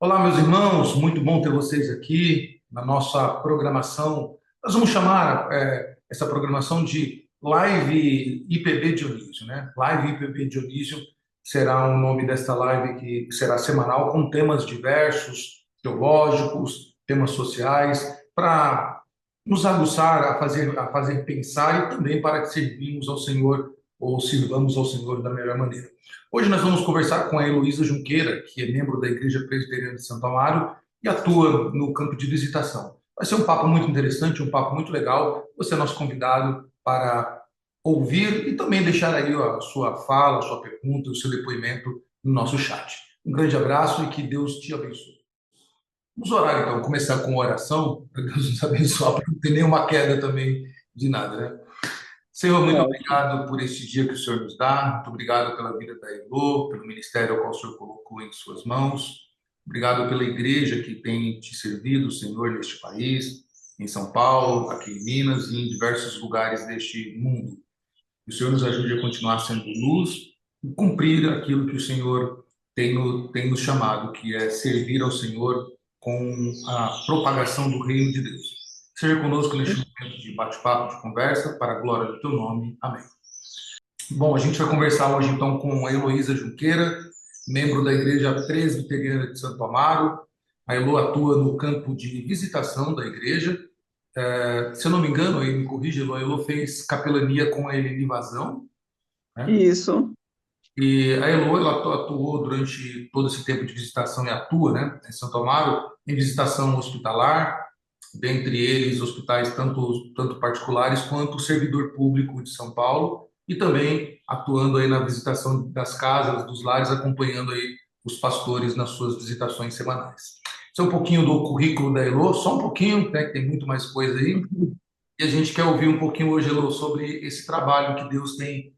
Olá, meus irmãos, muito bom ter vocês aqui na nossa programação. Nós vamos chamar essa programação de Live IPB Dionísio, né? Live IPB Dionísio será o nome desta live que será semanal com temas diversos, teológicos, temas sociais, para nos aguçar a fazer pensar e também para que servimos ao Senhor ou sirvamos ao Senhor da melhor maneira. Hoje nós vamos conversar com a Heloísa Junqueira, que é membro da Igreja Presbiteriana de Santo Amaro e atua no campo de visitação. Vai ser um papo muito interessante, um papo muito legal. Você é nosso convidado para ouvir e também deixar aí a sua fala, a sua pergunta, o seu depoimento no nosso chat. Um grande abraço e que Deus te abençoe. Vamos orar então, começar com oração, para Deus nos abençoar, para não ter nenhuma queda também de nada, né? Senhor, muito Ótimo. obrigado por esse dia que o Senhor nos dá. Muito obrigado pela vida da Elô, pelo ministério ao qual o Senhor colocou em suas mãos. Obrigado pela igreja que tem te servido, Senhor, neste país, em São Paulo, aqui em Minas e em diversos lugares deste mundo. Que o Senhor nos ajude a continuar sendo luz e cumprir aquilo que o Senhor tem nos chamado, que é servir ao Senhor com a propagação do reino de Deus. Seja conosco neste momento de bate-papo, de conversa, para a glória do teu nome. Amém. Bom, a gente vai conversar hoje então com a Heloísa Junqueira, membro da Igreja Presbiteriana de Santo Amaro. A Elo atua no campo de visitação da igreja. Se eu não me engano, aí me corrija, Elo, a Elo fez capelania com a Eleni Vazão, né? Isso, E a Elo, ela atuou durante todo esse tempo de visitação e atua, né, em Santo Amaro, em visitação hospitalar, dentre eles hospitais tanto particulares quanto o servidor público de São Paulo, e também atuando aí na visitação das casas, dos lares, acompanhando aí os pastores nas suas visitações semanais. Isso é um pouquinho do currículo da Elo, só um pouquinho, né, que tem muito mais coisa aí, e a gente quer ouvir um pouquinho hoje, Elo, sobre esse trabalho que Deus tem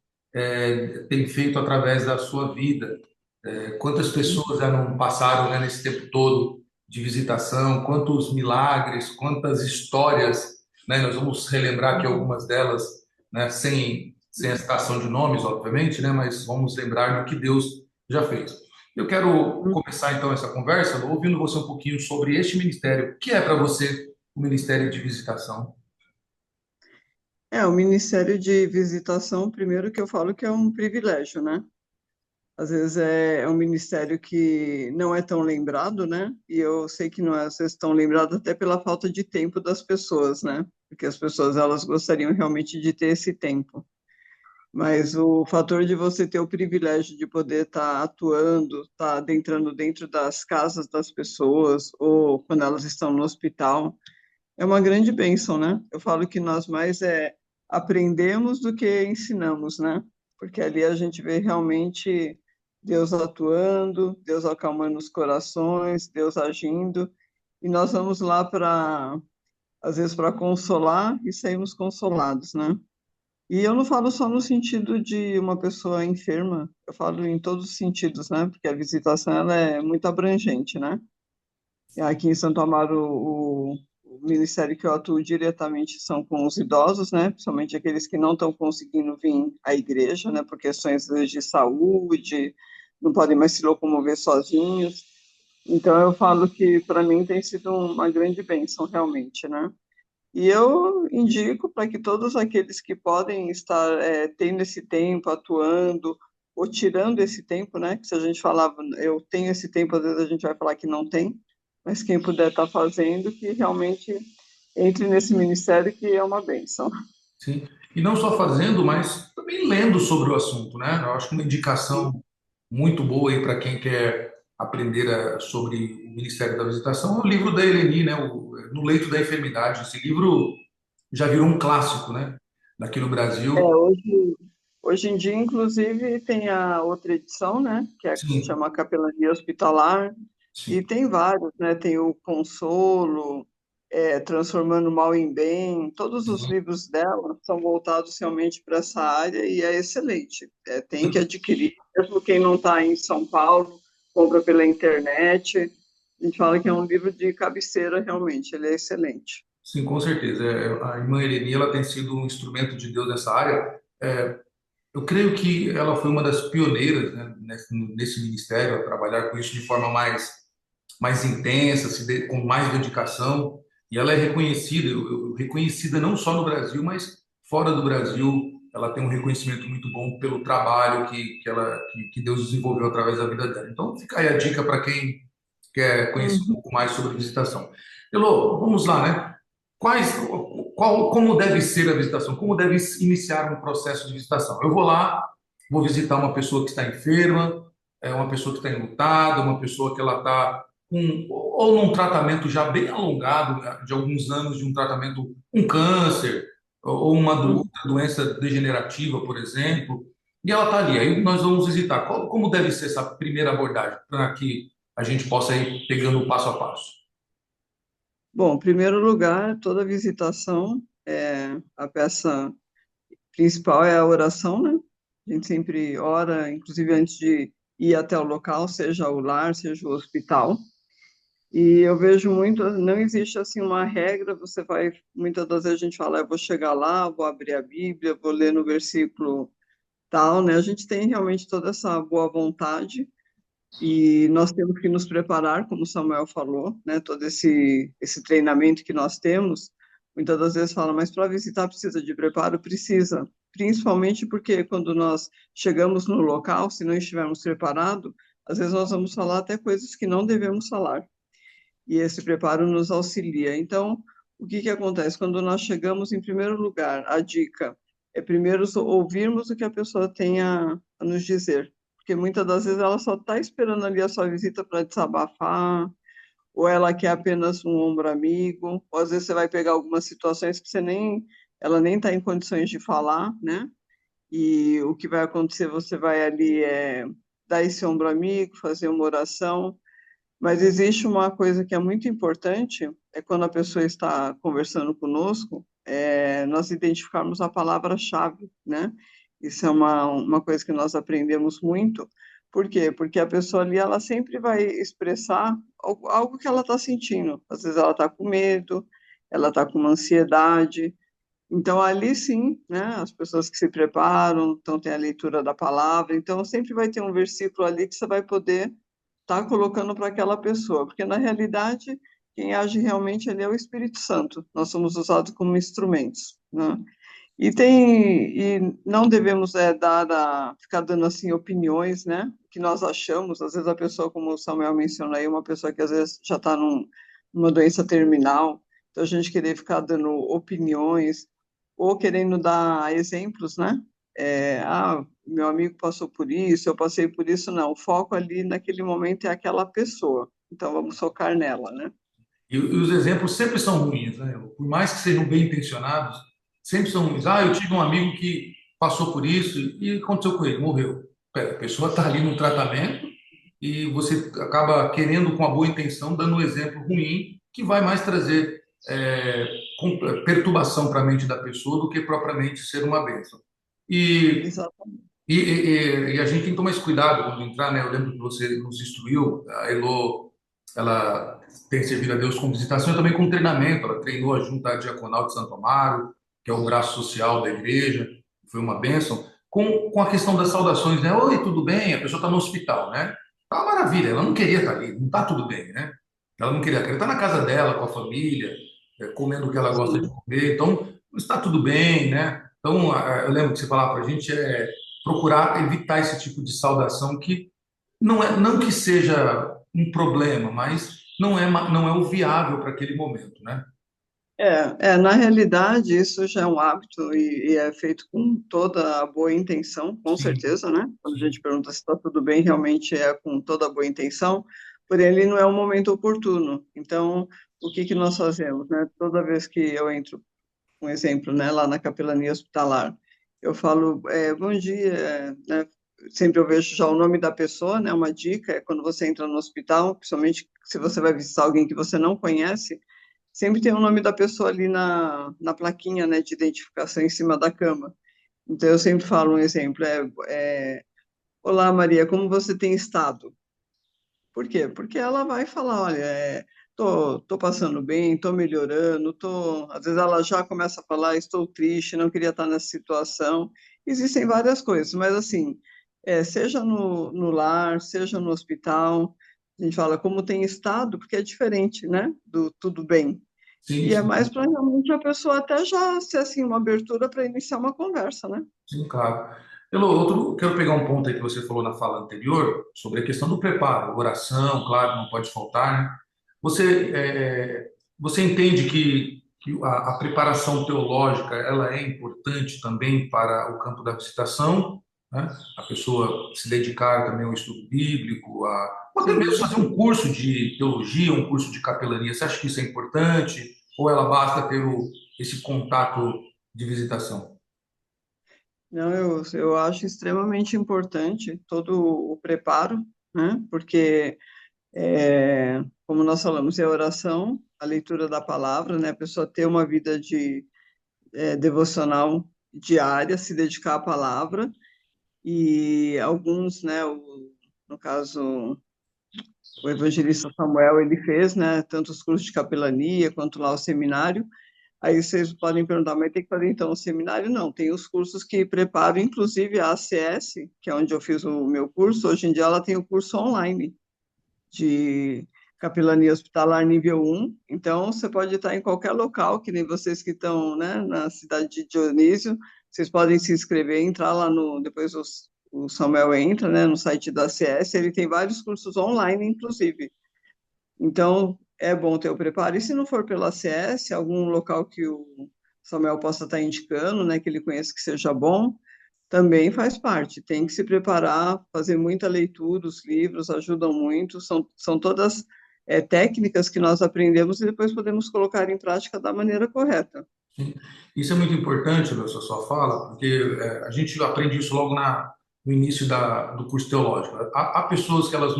feito através da sua vida. Quantas pessoas já não passaram, né, nesse tempo todo de visitação, quantos milagres, quantas histórias, né? Nós vamos relembrar aqui algumas delas, né, sem a citação de nomes, obviamente, né, mas vamos lembrar do que Deus já fez. Eu quero começar então essa conversa ouvindo você um pouquinho sobre este ministério. O que é para você o ministério de visitação? o Ministério de Visitação, primeiro que eu falo que é um privilégio, né? Às vezes é um ministério que não é tão lembrado, né? E eu sei que não é, às vezes, tão lembrado até pela falta de tempo das pessoas, né? Porque as pessoas, elas gostariam realmente de ter esse tempo. Mas o fator de você ter o privilégio de poder estar atuando, estar adentrando dentro das casas das pessoas, ou quando elas estão no hospital, é uma grande bênção, né? Eu falo que nós mais aprendemos do que ensinamos, né? Porque ali a gente vê realmente Deus atuando, Deus acalmando os corações, Deus agindo, e nós vamos lá para, às vezes, para consolar e saímos consolados, né? E eu não falo só no sentido de uma pessoa enferma, eu falo em todos os sentidos, né? Porque a visitação ela é muito abrangente, né? Aqui em Santo Amaro, o ministério que eu atuo diretamente são com os idosos, né? Principalmente aqueles que não estão conseguindo vir à igreja, né? Por questões de saúde, não podem mais se locomover sozinhos. Então, eu falo que para mim tem sido uma grande bênção, realmente, né? E eu indico para que todos aqueles que podem estar tendo esse tempo, atuando, ou tirando esse tempo, né? Que se a gente falava, eu tenho esse tempo, às vezes a gente vai falar que não tem, mas quem puder estar fazendo, que realmente entre nesse ministério que é uma bênção. Sim. E não só fazendo, mas também lendo sobre o assunto, né? Eu acho que uma indicação muito boa aí para quem quer aprender sobre o Ministério da Visitação é o livro da Eleni, né? No Leito da Enfermidade. Esse livro já virou um clássico, né? Aqui no Brasil. Hoje em dia, inclusive, tem a outra edição, né? Que é, se Sim, chama Capelania Hospitalar, e sim. tem vários, né? Tem o Consolo, Transformando o Mal em Bem, todos os livros dela são voltados realmente para essa área e é excelente. Tem que adquirir, mesmo quem não está em São Paulo, compra pela internet. A gente fala que é um livro de cabeceira, realmente, ele é excelente. Sim, com certeza. A irmã Eleni, ela tem sido um instrumento de Deus nessa área. Eu creio que ela foi uma das pioneiras, né, nesse ministério, a trabalhar com isso de forma mais mais intensa, com mais dedicação, e ela é reconhecida, reconhecida não só no Brasil, mas fora do Brasil. Ela tem um reconhecimento muito bom pelo trabalho que Deus desenvolveu através da vida dela. Então, fica aí a dica para quem quer conhecer um Uhum. pouco mais sobre visitação. Elô, vamos lá, né? Quais, como deve ser a visitação? Como deve iniciar um processo de visitação? Eu vou lá, vou visitar uma pessoa que está enferma, uma pessoa que está enlutada, uma pessoa que ela está com, ou num tratamento já bem alongado, né, de alguns anos de um tratamento, um câncer, ou uma Uhum. outra doença degenerativa, por exemplo, e ela está ali. Aí nós vamos visitar. Como deve ser essa primeira abordagem, para que a gente possa ir pegando o passo a passo? Bom, em primeiro lugar, toda visitação, a peça principal é a oração, né? A gente sempre ora, inclusive antes de ir até o local, seja o lar, seja o hospital. E eu vejo muito, não existe assim uma regra, você vai, muitas das vezes a gente fala, eu vou chegar lá, vou abrir a Bíblia, vou ler no versículo tal, né? A gente tem realmente toda essa boa vontade e nós temos que nos preparar, como o Samuel falou, né? Todo esse treinamento que nós temos, muitas das vezes fala, mas para visitar precisa de preparo? Precisa, principalmente porque quando nós chegamos no local, se não estivermos preparados, às vezes nós vamos falar até coisas que não devemos falar e esse preparo nos auxilia. Então, o que que acontece? Quando nós chegamos, em primeiro lugar, a dica é primeiro ouvirmos o que a pessoa tem a nos dizer, porque muitas das vezes ela só está esperando ali a sua visita para desabafar, ou ela quer apenas um ombro amigo, ou às vezes você vai pegar algumas situações que ela nem está em condições de falar, né? E o que vai acontecer, você vai ali dar esse ombro amigo, fazer uma oração, mas existe uma coisa que é muito importante, é quando a pessoa está conversando conosco, nós identificarmos a palavra-chave, né? Isso é uma coisa que nós aprendemos muito. Por quê? Porque a pessoa ali, ela sempre vai expressar algo que ela está sentindo. Às vezes ela está com medo, ela está com uma ansiedade. Então, ali sim, né? As pessoas que se preparam, então tem a leitura da palavra. Então, sempre vai ter um versículo ali que você vai poder está colocando para aquela pessoa, porque na realidade quem age realmente ali é o Espírito Santo. Nós somos usados como instrumentos, né? E não devemos ficar dando assim opiniões, né? Que nós achamos. Às vezes a pessoa, como o Samuel mencionou aí, uma pessoa que às vezes já está numa doença terminal, então a gente querer ficar dando opiniões ou querendo dar exemplos, né? Meu amigo passou por isso, eu passei por isso, não. O foco ali naquele momento é aquela pessoa. Então vamos focar nela, né? E os exemplos sempre são ruins, né? Por mais que sejam bem intencionados, sempre são ruins. Ah, eu tive um amigo que passou por isso e aconteceu com ele, morreu. Pera, a pessoa está ali no tratamento e você acaba querendo, com a boa intenção, dando um exemplo ruim que vai mais trazer perturbação para a mente da pessoa do que propriamente ser uma bênção. E Exatamente. e a gente tem que tomar esse cuidado quando entrar, né? Eu lembro que você nos instruiu, a Elo, ela tem servido a Deus com visitação e também com treinamento. Ela treinou a Junta Diaconal de Santo Amaro, que é o braço social da igreja, foi uma bênção, com a questão das saudações, né? Oi, tudo bem? A pessoa está no hospital, né? Tá uma maravilha, ela não queria estar ali, não está tudo bem, né? Ela não queria estar na casa dela, com a família, comendo o que ela gosta de Sim. comer, então está tudo bem, né? Então, eu lembro que você falava para a gente procurar evitar esse tipo de saudação que não que seja um problema, mas não é o viável para aquele momento, né? Na realidade, isso já é um hábito e é feito com toda a boa intenção, com Sim, certeza, né? Quando a gente sim, pergunta se está tudo bem, realmente é com toda a boa intenção, porém ele não é o momento oportuno. Então, o que que nós fazemos, né? Toda vez que eu entro, um exemplo, né, lá na capelania hospitalar, eu falo, bom dia, né? Sempre eu vejo já o nome da pessoa, né? Uma dica é quando você entra no hospital, principalmente se você vai visitar alguém que você não conhece, sempre tem o nome da pessoa ali na plaquinha, né, de identificação em cima da cama. Então, eu sempre falo um exemplo, Olá, Maria, como você tem estado? Por quê? Porque ela vai falar, olha, tô passando bem, tô melhorando, às vezes ela já começa a falar, estou triste, não queria estar nessa situação. Existem várias coisas, mas assim, seja no lar, seja no hospital, A gente fala como tem estado, porque é diferente, né? Do tudo bem. Sim, E é sim, mais para realmente a pessoa até já ser assim uma abertura para iniciar uma conversa, né? sim, claro. Pelo outro, quero pegar um ponto aí que você falou na fala anterior, sobre a questão do preparo, oração, claro, não pode faltar, né? Você, você entende que a preparação teológica, ela é importante também para o campo da visitação, né? A pessoa se dedicar também ao estudo bíblico, ou até mesmo Sim. fazer um curso de teologia, um curso de capelania. Você acha que isso é importante? Ou ela basta ter esse contato de visitação? Não, eu acho extremamente importante todo o preparo, né? Porque, como nós falamos, é a oração, a leitura da palavra, né? A pessoa ter uma vida de devocional diária, se dedicar à palavra, e alguns, né? No caso, o evangelista Samuel, ele fez, né? Tanto os cursos de capelania, quanto lá o seminário. Aí vocês podem perguntar, mas tem que fazer então o seminário? Não, tem os cursos que preparam, inclusive a ACS, que é onde eu fiz o meu curso, hoje em dia ela tem o curso online de capelania hospitalar nível 1, então você pode estar em qualquer local, que nem vocês que estão, né, na cidade de Dionísio, vocês podem se inscrever, entrar lá no, depois o Samuel entra, né, no site da ACS, ele tem vários cursos online, inclusive. Então, é bom ter o preparo. E se não for pela CS, algum local que o Samuel possa estar indicando, né, que ele conheça que seja bom, também faz parte. Tem que se preparar, fazer muita leitura, os livros ajudam muito, são todas técnicas que nós aprendemos e depois podemos colocar em prática da maneira correta. Sim. Isso é muito importante, Lúcio, a sua fala, porque a gente aprende isso logo no início do curso teológico. Há pessoas que elas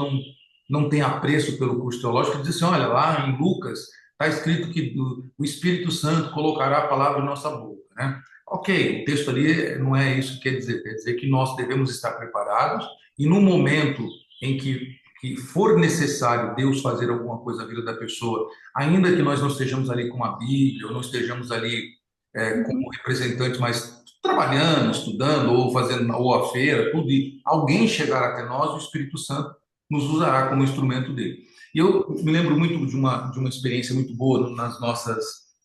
não têm apreço pelo curso teológico, que dizem assim, olha, lá em Lucas está escrito que o Espírito Santo colocará a palavra em nossa boca, né? Ok, o texto ali não é isso que quer dizer que nós devemos estar preparados e no momento em que for necessário Deus fazer alguma coisa na vida da pessoa, ainda que nós não estejamos ali com a Bíblia, ou não estejamos ali como Uhum, representantes, mas trabalhando, estudando, ou fazendo ou a feira, tudo, e alguém chegar até nós, o Espírito Santo nos usará como instrumento dele. E eu me lembro muito de uma experiência muito boa nas nossas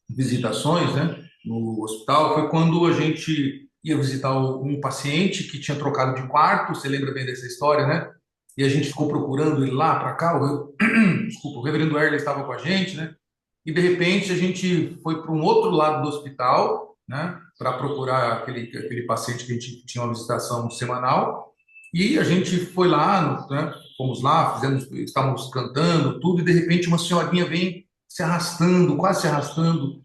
visitações, né, no hospital, foi quando a gente ia visitar um paciente que tinha trocado de quarto, você lembra bem dessa história, né? E a gente ficou procurando ele lá para cá, desculpa, o reverendo Erle estava com a gente, né? E de repente a gente foi para um outro lado do hospital, né, para procurar aquele paciente que a gente tinha uma visitação semanal. E a gente foi lá, né, fomos lá, estávamos cantando tudo, e de repente uma senhorinha vem se arrastando, quase se arrastando,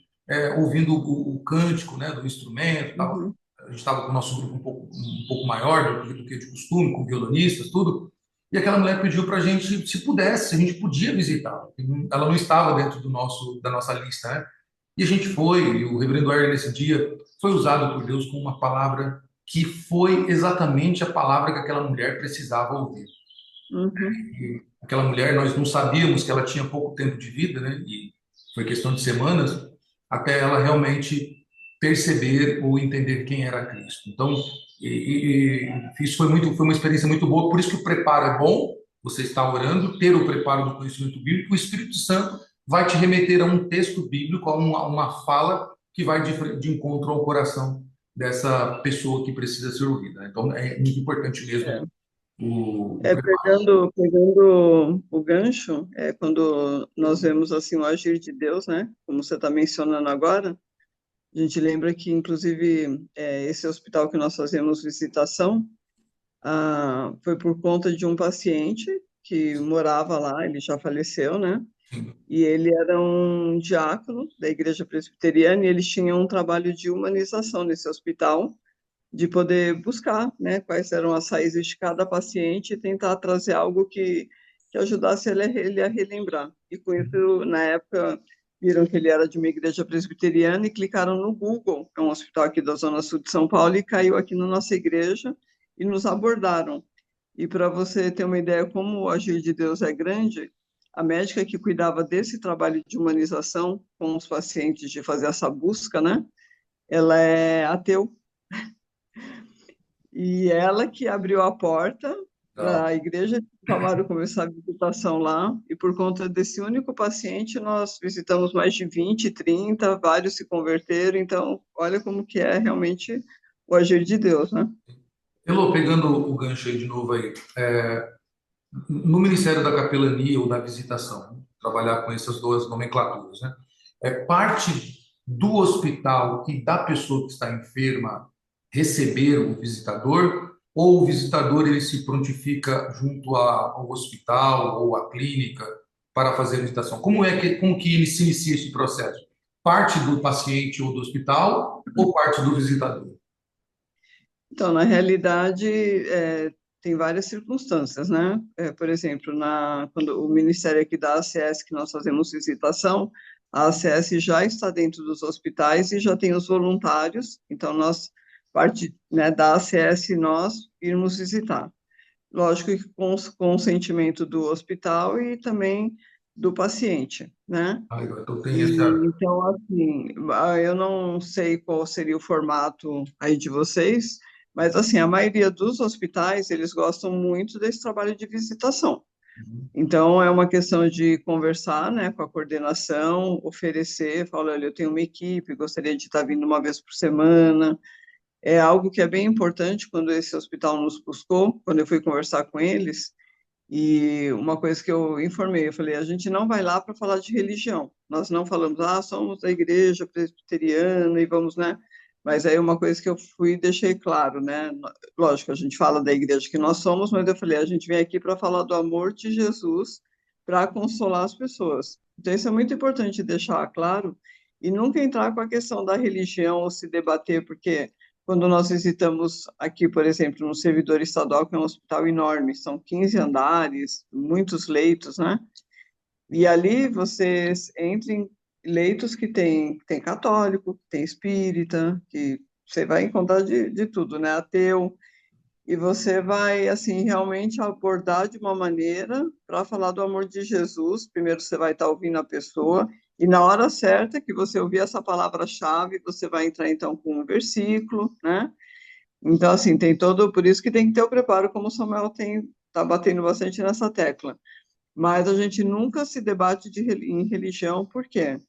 ouvindo o cântico, né, do instrumento. uhum, A gente estava com o nosso grupo um pouco maior do que de costume, com violonistas, tudo. E aquela mulher pediu para a gente, se pudesse, se a gente podia visitá-la. Ela não estava dentro da nossa lista, né? E a gente foi, e o reverendo Ayer, nesse dia, foi usado por Deus com uma palavra que foi exatamente a palavra que aquela mulher precisava ouvir. uhum, E aquela mulher, nós não sabíamos que ela tinha pouco tempo de vida, né? E foi questão de semanas, até ela realmente perceber ou entender quem era Cristo. Então, isso foi uma experiência muito boa, por isso que o preparo é bom, você está orando, ter o preparo do conhecimento bíblico, o Espírito Santo vai te remeter a um texto bíblico, a uma fala que vai de encontro ao coração dessa pessoa que precisa ser ouvida, né? Então, é muito importante mesmo é. o preparo. Pegando o gancho, quando nós vemos assim o agir de Deus, né? Como você está mencionando agora, a gente lembra que, inclusive, esse hospital que nós fazemos visitação, foi por conta de um paciente que morava lá, ele já faleceu, né? E ele era um diácono da Igreja Presbiteriana e eles tinham um trabalho de humanização nesse hospital, de poder buscar, né, quais eram as raízes de cada paciente e tentar trazer algo que ajudasse ele a relembrar. E com isso, na época, viram que ele era de uma igreja presbiteriana e clicaram no Google, é um hospital aqui da Zona Sul de São Paulo, e caiu aqui na nossa igreja e nos abordaram. E para você ter uma ideia como o agir de Deus é grande, a médica que cuidava desse trabalho de humanização com os pacientes, de fazer essa busca, né? Ela é ateu, e ela que abriu a porta Legal. para a igreja de Santo Amaro começar a visitação lá, e por conta desse único paciente, nós visitamos mais de 20, 30, vários se converteram, então, olha como que é realmente o agir de Deus, né? Elô, pegando o gancho aí de novo aí, no Ministério da Capelania ou da Visitação, né, trabalhar com essas duas nomenclaturas, né? É parte do hospital e da pessoa que está enferma receber o visitador, ou o visitador ele se prontifica junto ao hospital ou à clínica para fazer a visitação? Como que ele se inicia esse processo? Parte do paciente ou do hospital ou parte do visitador? Então, na realidade, tem várias circunstâncias, né? Por exemplo, quando o Ministério aqui da ACS, que nós fazemos visitação, a ACS já está dentro dos hospitais e já tem os voluntários, então parte, né, da ACS, nós irmos visitar. Lógico que com o consentimento do hospital e também do paciente, né? Ah, então tem E essa. então, assim, eu não sei qual seria o formato aí de vocês, mas assim, a maioria dos hospitais, eles gostam muito desse trabalho de visitação. Então, é uma questão de conversar, né, com a coordenação, oferecer, falar, olha, eu tenho uma equipe, gostaria de estar vindo uma vez por semana. É algo que é bem importante quando esse hospital nos buscou, quando eu fui conversar com eles, e uma coisa que eu informei, eu falei, a gente não vai lá para falar de religião. Nós não falamos, somos da igreja presbiteriana e vamos, né? Mas aí uma coisa que eu fui e deixei claro, né? Lógico, a gente fala da igreja que nós somos, mas eu falei, a gente vem aqui para falar do amor de Jesus, para consolar as pessoas. Então isso é muito importante deixar claro e nunca entrar com a questão da religião ou se debater, porque quando nós visitamos aqui, por exemplo, no servidor estadual, que é um hospital enorme, são 15 andares, muitos leitos, né? E ali você entra em leitos que tem católico, que tem espírita, que você vai encontrar de tudo, né? Ateu. E você vai, assim, realmente abordar de uma maneira para falar do amor de Jesus. Primeiro você vai estar ouvindo a pessoa, e na hora certa que você ouvir essa palavra-chave, você vai entrar então com um versículo, né? Então, assim, tem todo, por isso que tem que ter o preparo, como o Samuel tá batendo bastante nessa tecla. Mas a gente nunca se debate em religião, por quê?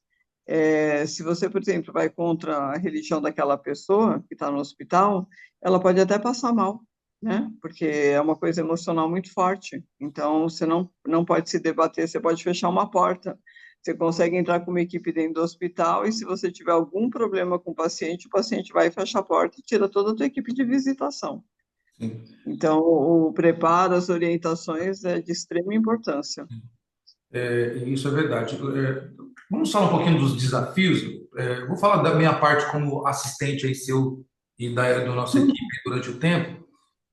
Se você, por exemplo, vai contra a religião daquela pessoa que está no hospital, ela pode até passar mal, né? Porque é uma coisa emocional muito forte. Então, você não pode se debater, você pode fechar uma porta. Você consegue entrar com uma equipe dentro do hospital e se você tiver algum problema com o paciente vai fechar a porta e tira toda a tua equipe de visitação. Sim. Então, o preparo, as orientações é de extrema importância. E isso é verdade. Vamos falar um pouquinho dos desafios. Eu vou falar da minha parte como assistente aí seu e da nossa equipe durante o tempo.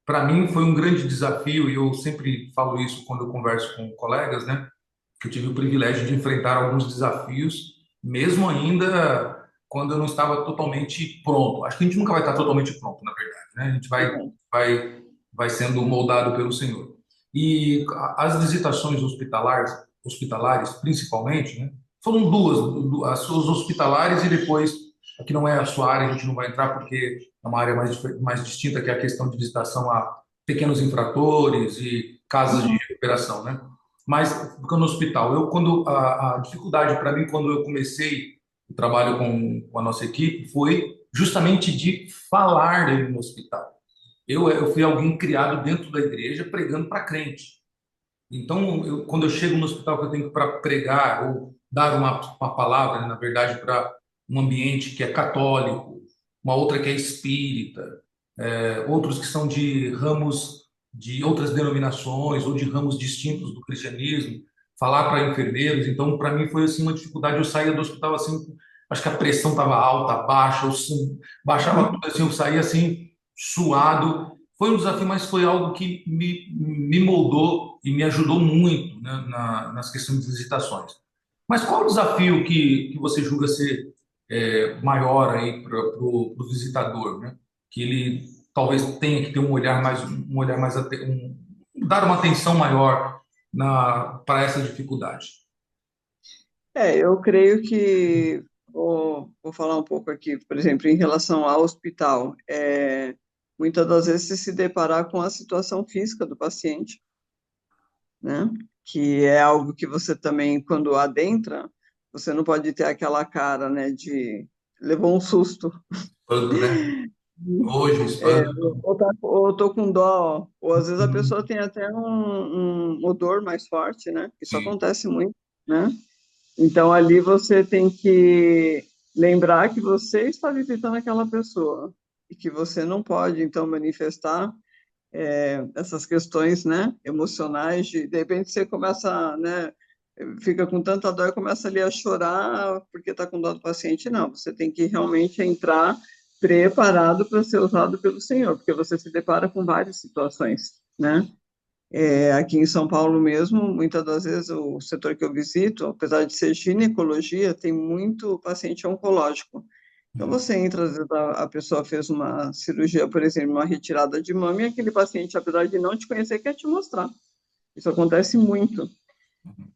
Para mim foi um grande desafio e eu sempre falo isso quando eu converso com colegas, né? Que eu tive o privilégio de enfrentar alguns desafios, mesmo ainda quando eu não estava totalmente pronto. Acho que a gente nunca vai estar totalmente pronto, na verdade, né? A gente vai, vai sendo moldado pelo Senhor. E as visitações hospitalares, principalmente, né? Foram as suas hospitalares e depois, aqui não é a sua área, a gente não vai entrar porque é uma área mais distinta, que é a questão de visitação a pequenos infratores e casas de Uhum. recuperação, né? Mas ficando no hospital, quando a dificuldade para mim quando eu comecei o trabalho com a nossa equipe foi justamente de falar dele no hospital. Eu fui alguém criado dentro da igreja pregando para crente. Então, quando eu chego no hospital que eu tenho para pregar ou dar uma palavra, né, na verdade, para um ambiente que é católico, uma outra que é espírita, outros que são de ramos de outras denominações ou de ramos distintos do cristianismo, falar para enfermeiros. Então, para mim foi assim uma dificuldade. Eu saía do hospital assim, acho que a pressão estava alta, baixa, baixava tudo assim, eu saía assim suado. Foi um desafio, mas foi algo que me moldou e me ajudou muito, né, nas questões de visitações. Mas qual o desafio que você julga ser maior aí para o visitador, né? Que ele talvez tenha que ter um olhar mais dar uma atenção maior para essa dificuldade. Eu creio que vou falar um pouco aqui, por exemplo, em relação ao hospital. muitas das vezes se deparar com a situação física do paciente, né? Que é algo que você também, quando adentra, você não pode ter aquela cara, né, de levou um susto, Espanto, né? Nojo, é, espanto. ou tô com dó, ou às vezes a pessoa tem até um odor mais forte, né? Isso Sim. acontece muito, né? Então ali você tem que lembrar que você está visitando aquela pessoa e que você não pode então manifestar essas questões, né, emocionais, de repente você começa, né, fica com tanta dor e começa ali a chorar porque está com dor do paciente. Não, você tem que realmente entrar preparado para ser usado pelo Senhor, porque você se depara com várias situações, né? Aqui em São Paulo mesmo, muitas das vezes o setor que eu visito, apesar de ser ginecologia, tem muito paciente oncológico. Então Uhum. você entra, às vezes a pessoa fez uma cirurgia, por exemplo, uma retirada de mama, e aquele paciente, apesar de não te conhecer, quer te mostrar. Isso acontece muito.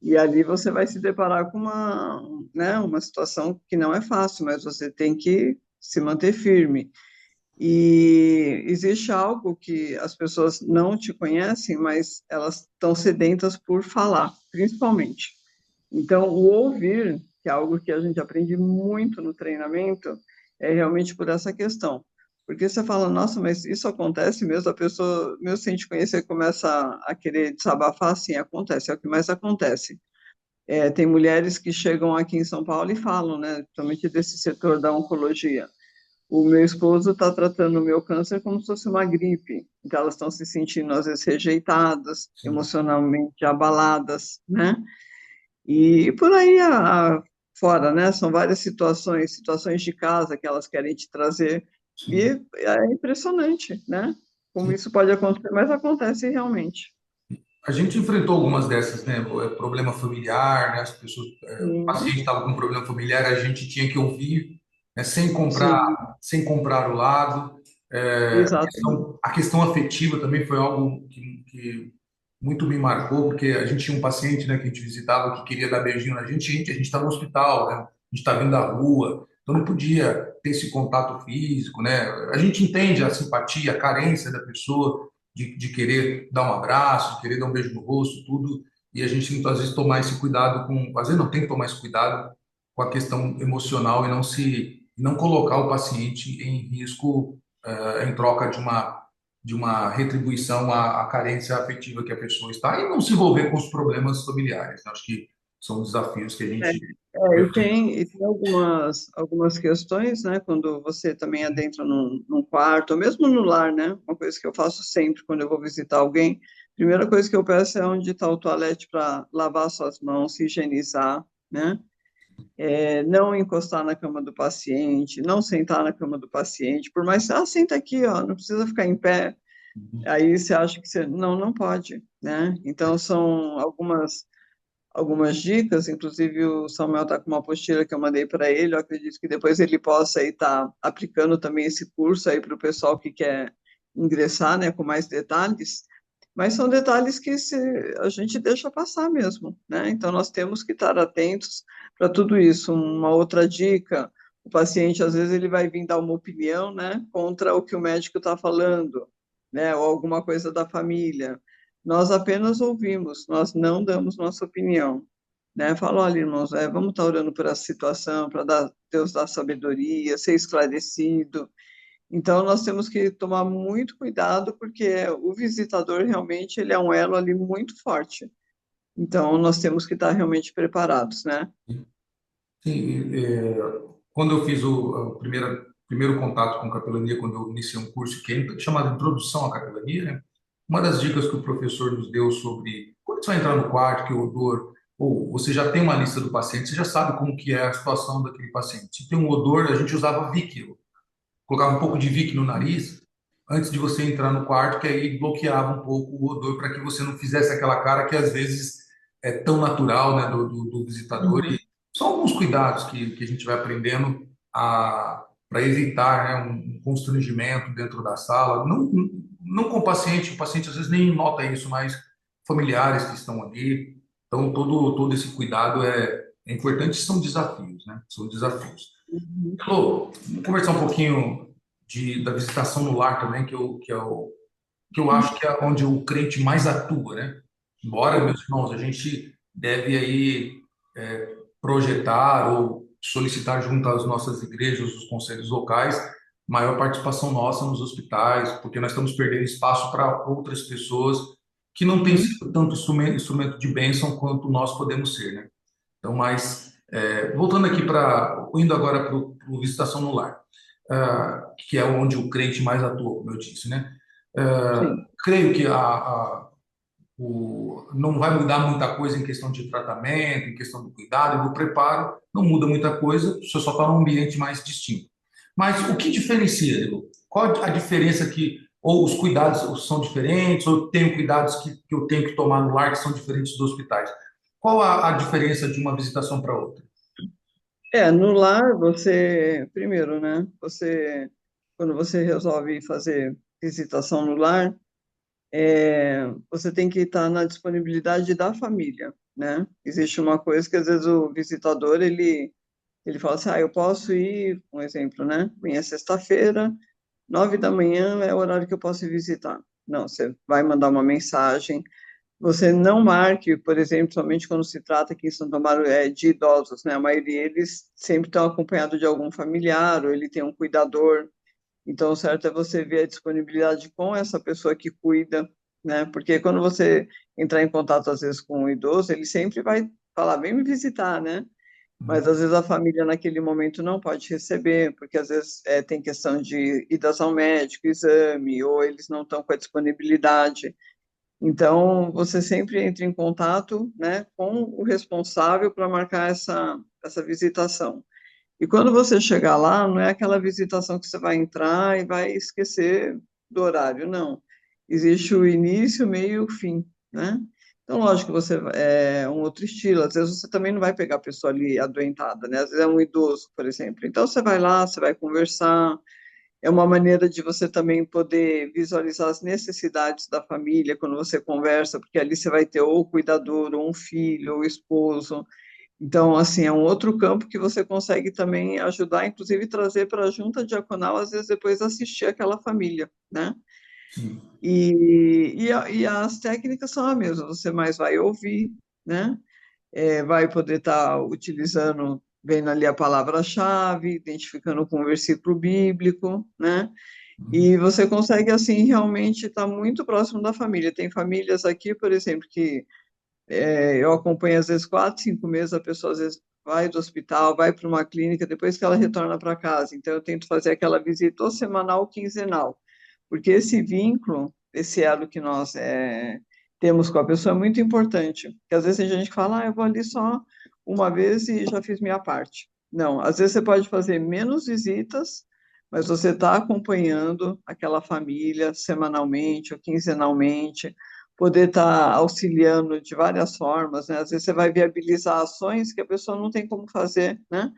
E ali você vai se deparar com né, uma situação que não é fácil, mas você tem que se manter firme. E existe algo que as pessoas não te conhecem, mas elas estão sedentas por falar, principalmente. Então, o ouvir, que é algo que a gente aprende muito no treinamento, é realmente por essa questão. Porque você fala, nossa, mas isso acontece mesmo? A pessoa, mesmo sem te conhecer, começa a querer desabafar? Sim, acontece, é o que mais acontece. Tem mulheres que chegam aqui em São Paulo e falam, né, principalmente desse setor da oncologia. O meu esposo está tratando o meu câncer como se fosse uma gripe. Então, elas estão se sentindo, às vezes, rejeitadas, Sim. emocionalmente abaladas, né? E por aí fora, né? São várias situações de casa que elas querem te trazer. Sim. E é impressionante, né? Como Sim. isso pode acontecer, mas acontece realmente. A gente enfrentou algumas dessas, né? Problema familiar, né? As pessoas, o paciente Sim, estava com um problema familiar, a gente tinha que ouvir, né? sim, Sem comprar o lado. exatamente. A questão afetiva também foi algo que muito me marcou, porque a gente tinha um paciente, né, que a gente visitava que queria dar beijinho na gente, a gente está no hospital, né? A gente está vindo da rua, então não podia ter esse contato físico, né? A gente entende a simpatia, a carência da pessoa de querer dar um abraço, de querer dar um beijo no rosto, tudo, e a gente tem que, às vezes, tomar esse cuidado com, às vezes não tem que tomar esse cuidado com a questão emocional e não colocar o paciente em risco, em troca de uma retribuição à carência afetiva que a pessoa está e não se envolver com os problemas familiares, né? Acho que são desafios que a É, gente enfrenta. e tem algumas questões, né, quando você também adentra num quarto, ou mesmo no lar, né, uma coisa que eu faço sempre quando eu vou visitar alguém, primeira coisa que eu peço é onde está o toalete para lavar suas mãos, se higienizar, né, não encostar na cama do paciente, não sentar na cama do paciente, por mais, senta aqui, ó, não precisa ficar em pé, aí você acha que você, não pode, né, então são algumas dicas, inclusive o Samuel está com uma apostila que eu mandei para ele, eu acredito que depois ele possa estar aplicando também esse curso aí para o pessoal que quer ingressar, né, com mais detalhes, mas são detalhes que a gente deixa passar mesmo, né? Então nós temos que estar atentos para tudo isso. Uma outra dica, o paciente às vezes ele vai vir dar uma opinião, né, contra o que o médico está falando, né, ou alguma coisa da família. Nós apenas ouvimos, nós não damos nossa opinião, né? Falo, olha, irmãos, vamos estar orando por essa situação, para Deus dar sabedoria, ser esclarecido. Então, nós temos que tomar muito cuidado, porque o visitador realmente ele é um elo ali muito forte. Então, nós temos que estar realmente preparados, né? Sim, quando eu fiz primeiro contato com capelania, quando eu iniciei um curso que é chamado Introdução à Capelania, né? Uma das dicas que o professor nos deu sobre quando você vai entrar no quarto, que o odor, ou você já tem uma lista do paciente, você já sabe como que é a situação daquele paciente. Se tem um odor, a gente usava Vick, colocava um pouco de Vick no nariz antes de você entrar no quarto, que aí bloqueava um pouco o odor para que você não fizesse aquela cara que às vezes é tão natural, né, do visitador. Uhum. São alguns cuidados que a gente vai aprendendo para evitar, né, um constrangimento dentro da sala. Não com o paciente às vezes nem nota isso, mas familiares que estão ali. Então, todo esse cuidado é importante, são desafios, né? São desafios. Uhum. Alô, vamos conversar um pouquinho. da visitação no lar também, que eu acho que é onde o crente mais atua, né? Embora, meus irmãos, a gente deve aí projetar ou solicitar junto às nossas igrejas, os conselhos locais, maior participação nossa nos hospitais, porque nós estamos perdendo espaço para outras pessoas que não têm Uhum. sido tanto instrumento de bênção quanto nós podemos ser, né? Então, mas voltando aqui indo agora para o visitação no lar, que é onde o crente mais atua, como eu disse, né? Sim. Creio que não vai mudar muita coisa em questão de tratamento, em questão do cuidado e do preparo, não muda muita coisa, você só está num ambiente mais distinto. Mas o que diferencia, Diego? Qual a diferença ou os cuidados são diferentes, ou tenho cuidados que eu tenho que tomar no lar que são diferentes dos hospitais? Qual a diferença de uma visitação para outra? No lar, você, primeiro, né? Quando você resolve fazer visitação no lar, você tem que estar na disponibilidade da família, né? Existe uma coisa que às vezes o visitador, ele fala assim, eu posso ir, um exemplo, né? Amanhã é sexta-feira, 9 da manhã é o horário que eu posso ir visitar. Não, você vai mandar uma mensagem. Você não marque, por exemplo, somente quando se trata aqui em Santo Amaro de idosos, né? A maioria deles sempre estão acompanhados de algum familiar ou ele tem um cuidador. Então, o certo é você ver a disponibilidade com essa pessoa que cuida, né? Porque quando você entrar em contato às vezes com um idoso, ele sempre vai falar, vem me visitar, né? Mas às vezes a família naquele momento não pode receber, porque às vezes tem questão de idas ao médico, exame, ou eles não estão com a disponibilidade. Então, você sempre entra em contato, né, com o responsável para marcar essa visitação. E quando você chegar lá, não é aquela visitação que você vai entrar e vai esquecer do horário, não. Existe o início, meio e o fim, né? Então, lógico que você é um outro estilo. Às vezes você também não vai pegar a pessoa ali adoentada, né? Às vezes é um idoso, por exemplo. Então, você vai lá, você vai conversar, é uma maneira de você também poder visualizar as necessidades da família quando você conversa, porque ali você vai ter ou o cuidador, ou um filho, ou o esposo. Então, assim, é um outro campo que você consegue também ajudar, inclusive trazer para a junta diaconal, às vezes depois assistir aquela família, né? Sim. E as técnicas são as mesmas, você mais vai ouvir, né? Vai poder estar utilizando, vendo ali a palavra-chave, identificando com o versículo bíblico, né? E você consegue, assim, realmente estar muito próximo da família. Tem famílias aqui, por exemplo, que eu acompanho às vezes 4, 5 meses, a pessoa às vezes vai do hospital, vai para uma clínica, depois que ela retorna para casa. Então, eu tento fazer aquela visita ou semanal ou quinzenal, porque esse vínculo, esse elo que nós temos com a pessoa é muito importante. Porque às vezes tem gente que fala, eu vou ali só uma vez e já fiz minha parte. Não, às vezes você pode fazer menos visitas, mas você está acompanhando aquela família semanalmente ou quinzenalmente, poder estar auxiliando de várias formas, né? Às vezes você vai viabilizar ações que a pessoa não tem como fazer, né?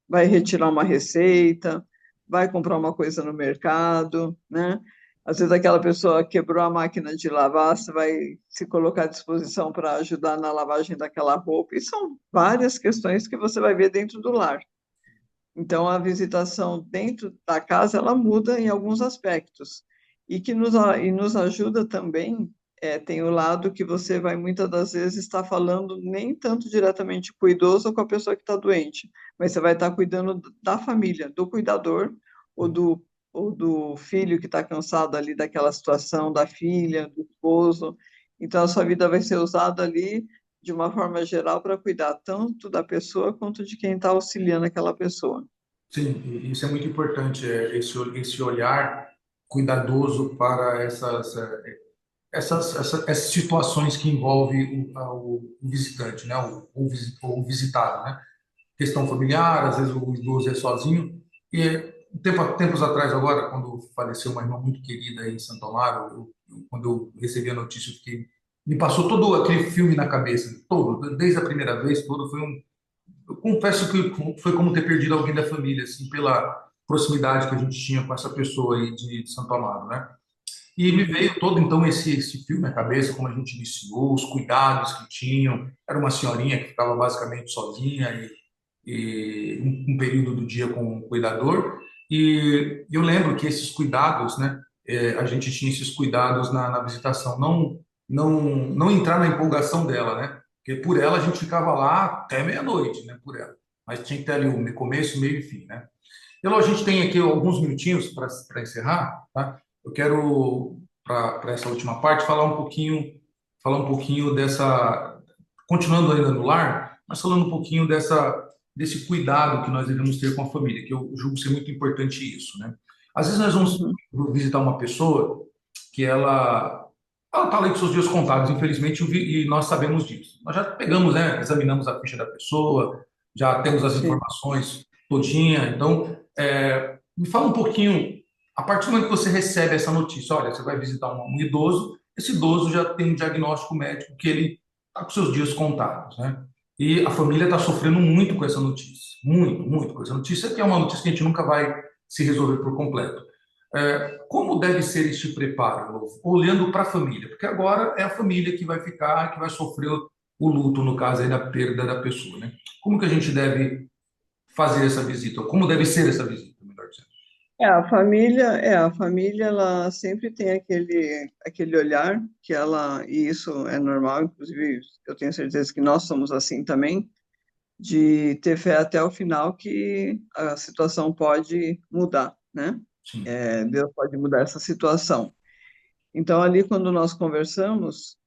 Vai retirar uma receita, vai comprar uma coisa no mercado, né? Às vezes aquela pessoa quebrou a máquina de lavar, você vai se colocar à disposição para ajudar na lavagem daquela roupa. E são várias questões que você vai ver dentro do lar. Então, a visitação dentro da casa, ela muda em alguns aspectos. E nos ajuda também, tem o lado que você vai muitas das vezes estar falando nem tanto diretamente com o idoso ou com a pessoa que está doente, mas você vai estar cuidando da família, do cuidador ou do filho que está cansado ali daquela situação, da filha, do esposo. Então, a sua vida vai ser usada ali de uma forma geral para cuidar tanto da pessoa quanto de quem está auxiliando aquela pessoa. Sim, e isso é muito importante, esse olhar cuidadoso para essas situações que envolvem o visitante, né? O visitado, né? Questão familiar, às vezes o idoso é sozinho. Tempos atrás, agora, quando faleceu uma irmã muito querida aí em Santo Amaro, quando eu recebi a notícia, me passou todo aquele filme na cabeça, todo, desde a primeira vez, todo foi eu confesso que foi como ter perdido alguém da família, assim, pela proximidade que a gente tinha com essa pessoa aí de Santo Amaro, né? E me Uhum. veio todo então esse filme na cabeça, como a gente iniciou, os cuidados que tinham. Era uma senhorinha que ficava basicamente sozinha e um período do dia com o cuidador. E eu lembro que esses cuidados, né, a gente tinha esses cuidados na visitação, não entrar na empolgação dela, né? Porque por ela a gente ficava lá até meia-noite, né, por ela. Mas tinha que ter ali o começo, meio e fim, né? Então, a gente tem aqui alguns minutinhos para encerrar, tá? Eu quero, para essa última parte, falar um pouquinho dessa, continuando ainda no lar, mas falando um pouquinho desse cuidado que nós devemos ter com a família, que eu julgo ser muito importante isso, né? Às vezes nós vamos Uhum. visitar uma pessoa que ela está ali com seus dias contados, infelizmente, e nós sabemos disso. Nós já pegamos, né, examinamos a ficha da pessoa, já temos as Sim. informações todinha, então me fala um pouquinho, a partir do momento que você recebe essa notícia, olha, você vai visitar um idoso, esse idoso já tem um diagnóstico médico que ele está com seus dias contados, né? E a família está sofrendo muito com essa notícia, muito, muito com essa notícia, que é uma notícia que a gente nunca vai se resolver por completo. Como deve ser este preparo, Rodolfo? Olhando para a família? Porque agora é a família que vai ficar, que vai sofrer o luto, no caso aí da perda da pessoa, né? Como que a gente deve fazer essa visita? Ou como deve ser essa visita, melhor dizendo? A família, ela sempre tem aquele olhar que ela, e isso é normal, inclusive eu tenho certeza que nós somos assim também, de ter fé até o final que a situação pode mudar, né? Sim, Deus pode mudar essa situação. Então, ali, quando nós conversamos,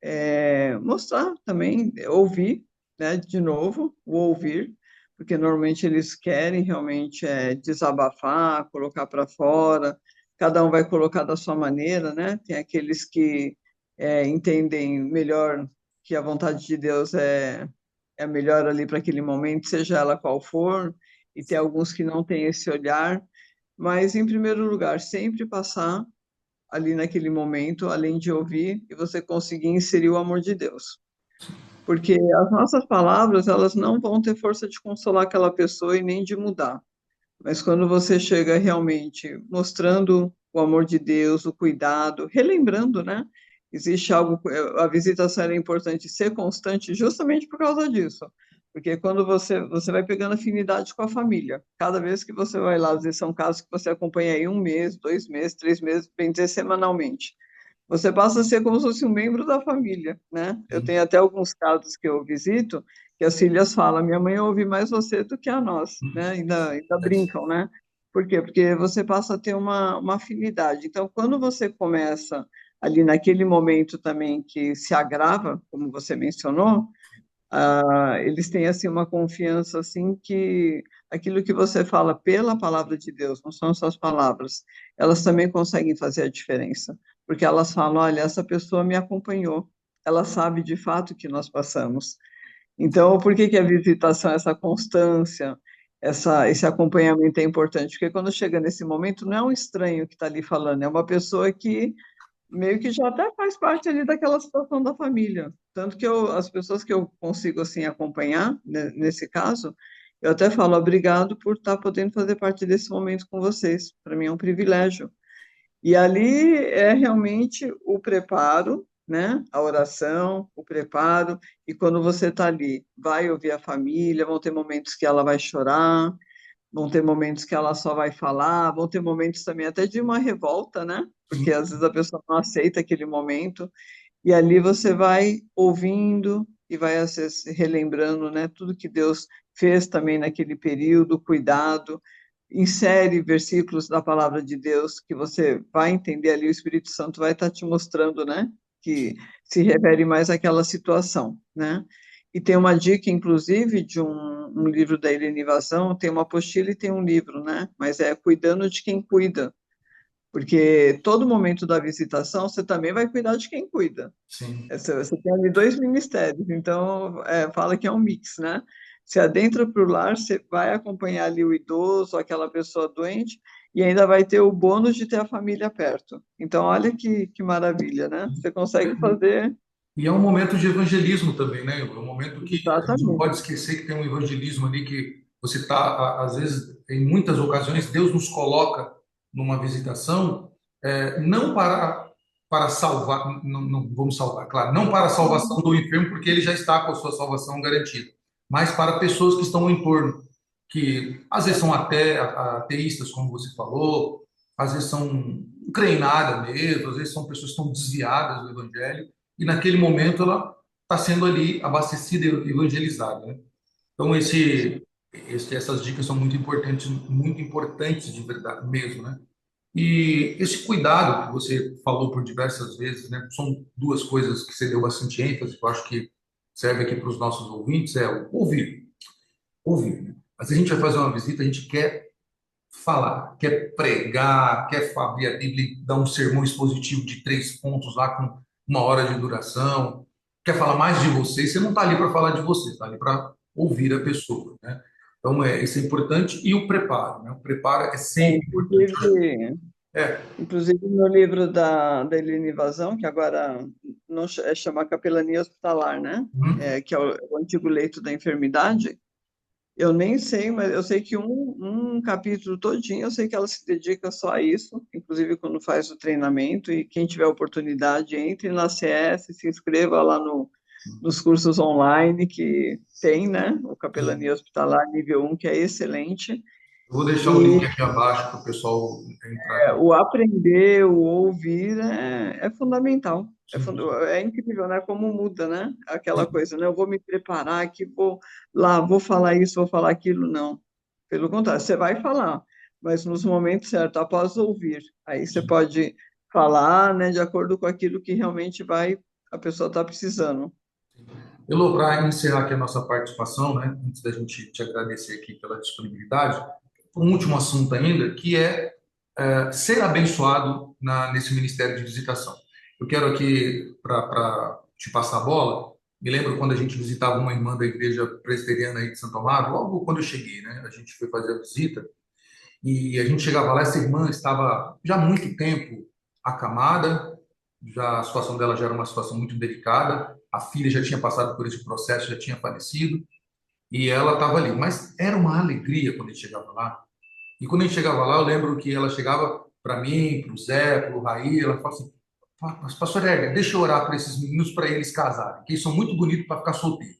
mostrar também, ouvir, né, de novo, o ouvir, porque normalmente eles querem realmente desabafar, colocar para fora, cada um vai colocar da sua maneira, né? Tem aqueles que entendem melhor que a vontade de Deus é a melhor ali para aquele momento, seja ela qual for, e tem alguns que não têm esse olhar, mas, em primeiro lugar, sempre passar ali naquele momento, além de ouvir, e você conseguir inserir o amor de Deus. Porque as nossas palavras, elas não vão ter força de consolar aquela pessoa e nem de mudar. Mas quando você chega realmente mostrando o amor de Deus, o cuidado, relembrando, né? Existe algo, a visitação é importante ser constante justamente por causa disso. Porque quando você vai pegando afinidade com a família, cada vez que você vai lá, às vezes são casos que você acompanha aí 1 mês, 2 meses, 3 meses, bem dizer, semanalmente. Você passa a ser como se fosse um membro da família, né? Eu sim, tenho até alguns casos que eu visito que as filhas falam, minha mãe ouve mais você do que a nós, né? Ainda brincam, né? Por quê? Porque você passa a ter uma afinidade. Então, quando você começa ali naquele momento também que se agrava, como você mencionou, eles têm assim uma confiança assim que aquilo que você fala pela palavra de Deus, não são só as palavras, elas também conseguem fazer a diferença, porque elas falam, olha, essa pessoa me acompanhou, ela sabe de fato o que nós passamos. Então, por que que a visitação, essa constância, esse acompanhamento é importante? Porque quando chega nesse momento, não é um estranho que está ali falando, é uma pessoa que meio que já até faz parte ali daquela situação da família. Tanto que as pessoas que eu consigo assim acompanhar, né, nesse caso, eu até falo obrigado por estar podendo fazer parte desse momento com vocês. Para mim é um privilégio. E ali é realmente o preparo, né? A oração, o preparo. E quando você está ali, vai ouvir a família, vão ter momentos que ela vai chorar, vão ter momentos que ela só vai falar, vão ter momentos também até de uma revolta, né? Porque sim. às vezes a pessoa não aceita aquele momento, e ali você vai ouvindo e vai se relembrando, né? Tudo que Deus fez também naquele período, cuidado, insere versículos da palavra de Deus que você vai entender ali, o Espírito Santo vai estar te mostrando, né? Que se refere mais àquela situação, né? E tem uma dica, inclusive, de um livro da Irene Vazão, tem uma apostila e tem um livro, né? Mas é cuidando de quem cuida, porque todo momento da visitação você também vai cuidar de quem cuida. Sim. Você tem ali dois ministérios, então fala que é um mix, né? Você adentra para o lar, você vai acompanhar ali o idoso, aquela pessoa doente, e ainda vai ter o bônus de ter a família perto. Então, olha que maravilha, né? Você consegue fazer E é um momento de evangelismo também, né? É um momento que a gente não exatamente. pode esquecer que tem um evangelismo ali que você está, às vezes, em muitas ocasiões, Deus nos coloca numa visitação, não para salvar, não vamos salvar, claro, não para a salvação do enfermo, porque ele já está com a sua salvação garantida, mas para pessoas que estão no entorno. que às vezes são até ateístas, como você falou, às vezes são não creem em nada mesmo, às vezes são pessoas que estão desviadas do evangelho, e naquele momento ela está sendo ali abastecida e evangelizada, né? Então, Sim. essas dicas são muito importantes de verdade mesmo, né? E esse cuidado que você falou por diversas vezes, né? São duas coisas que você deu bastante ênfase, que eu acho que serve aqui para os nossos ouvintes, é o ouvir, ouvir, né? Mas a gente vai fazer uma visita, a gente quer falar, quer pregar, quer abrir a Bíblia e dar um sermão expositivo de 3 pontos lá com 1 hora de duração, quer falar mais de você, você não está ali para falar de você, está ali para ouvir a pessoa, né? Então, isso é importante. E o preparo, né? O preparo é sempre importante. Inclusive, É, inclusive no livro da Eline Vazão, que agora não ch- é chama Capelania Hospitalar, né? uhum. Que é o antigo leito da enfermidade. Eu nem sei, mas eu sei que um capítulo todinho, eu sei que ela se dedica só a isso, inclusive quando faz o treinamento, e quem tiver oportunidade, entre na CS, se inscreva lá nos cursos online que tem, né? O Capelania Hospitalar nível 1, que é excelente. Eu vou deixar o E link aqui abaixo para o pessoal entrar. o aprender, o ouvir é fundamental. Sim, É incrível, né? Como muda, né? Aquela coisa, né? Eu vou me preparar aqui, vou lá, vou falar isso, vou falar aquilo. Não. Pelo contrário, você vai falar, mas nos momentos certos, após ouvir. Aí você sim. pode falar, né? De acordo com aquilo que realmente a pessoa está precisando. Elô, para encerrar aqui a nossa participação, né, antes da gente te agradecer aqui pela disponibilidade, um último assunto ainda, que é, ser abençoado nesse ministério de visitação. Eu quero aqui, para te passar a bola, me lembro quando a gente visitava uma irmã da igreja presbiteriana aí de Santo Amaro, logo quando eu cheguei, né, a gente foi fazer a visita, e a gente chegava lá, essa irmã estava já há muito tempo acamada, já a situação dela já era uma situação muito delicada, a filha já tinha passado por esse processo, já tinha falecido, e ela estava ali. Mas era uma alegria quando a gente chegava lá. E quando a gente chegava lá, eu lembro que ela chegava para mim, para o Zé, para o Raí, ela falava assim: Pastor Edgar, deixa eu orar para esses meninos para eles casarem, que eles são muito bonitos para ficar solteiros.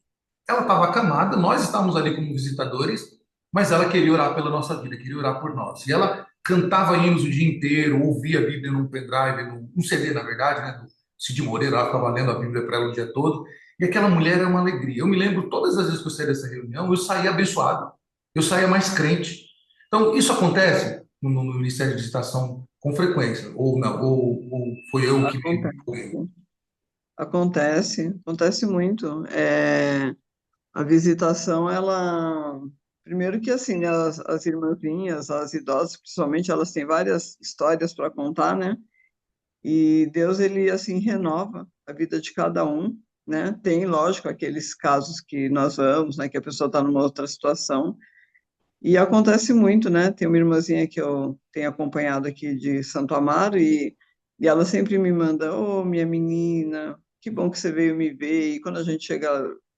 Ela estava acamada, nós estávamos ali como visitadores, mas ela queria orar pela nossa vida, queria orar por nós. E ela cantava hinos o dia inteiro, ouvia a Bíblia num pendrive, num CD, na verdade, né, do Cid Moreira, ela ficava lendo a Bíblia para ela o dia todo. E aquela mulher é uma alegria. Eu me lembro, todas as vezes que eu saía dessa reunião, eu saía abençoado, eu saía mais crente. Então, isso acontece no Ministério de Visitação com frequência, ou não, ou foi eu que me Acontece. empolguei. Acontece muito. A visitação, ela. Primeiro que, assim, né, as irmãzinhas, as idosas, principalmente, elas têm várias histórias para contar, né? E Deus, ele, assim, renova a vida de cada um, né? Tem, lógico, aqueles casos que nós vamos, né? Que a pessoa está numa outra situação. E acontece muito, né? Tem uma irmãzinha que eu tenho acompanhado aqui de Santo Amaro e ela sempre me manda, ô, minha menina, que bom que você veio me ver. E quando a gente chega,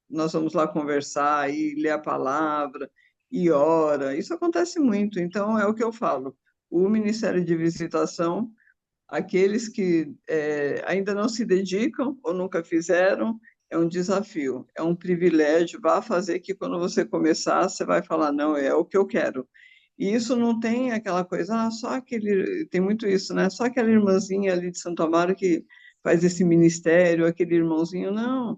nós vamos lá conversar e ler a palavra e ora. Isso acontece muito. Então, é o que eu falo. O Ministério de Visitação, aqueles que ainda não se dedicam ou nunca fizeram, é um desafio, é um privilégio. Vá fazer que quando você começar, você vai falar, não, é o que eu quero. E isso não tem aquela coisa, só aquele, tem muito isso, né? Só aquela irmãzinha ali de Santo Amaro que faz esse ministério, aquele irmãozinho, não.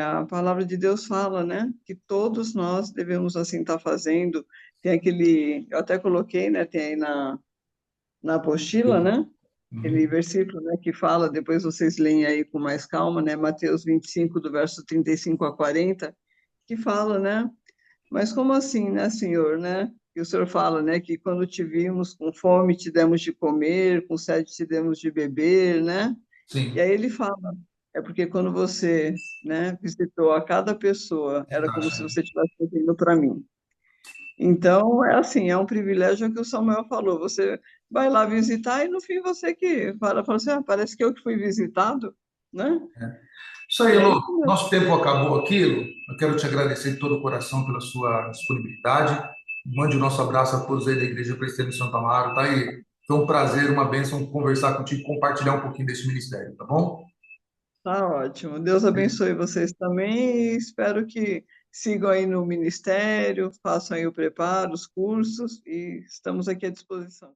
A palavra de Deus fala, né? Que todos nós devemos assim estar fazendo. Tem aquele, eu até coloquei, né? Tem aí na apostila, né? Aquele Uhum. versículo, né, que fala, depois vocês leem aí com mais calma, né, Mateus 25, do verso 35 a 40, que fala, né, mas como assim, né, Senhor, né? E o Senhor fala, né, que quando te vimos com fome te demos de comer, com sede te demos de beber, né? E Sim, aí ele fala, é porque quando você, né, visitou a cada pessoa, era como se verdade. você estivesse fazendo para mim. Então, é assim, é um privilégio que o Samuel falou. Você vai lá visitar e no fim você que fala assim, parece que eu que fui visitado, né? Isso aí, E é Elô. isso mesmo. Nosso tempo acabou aqui, Elô. Eu quero te agradecer de todo o coração pela sua disponibilidade. Mande o nosso abraço a todos aí da Igreja Presbiteriana de Santo Amaro, tá aí? Foi um prazer, uma bênção conversar contigo, compartilhar um pouquinho desse ministério, tá bom? Tá ótimo. Deus abençoe vocês também e espero que sigam aí no Ministério, façam aí o preparo, os cursos, e estamos aqui à disposição.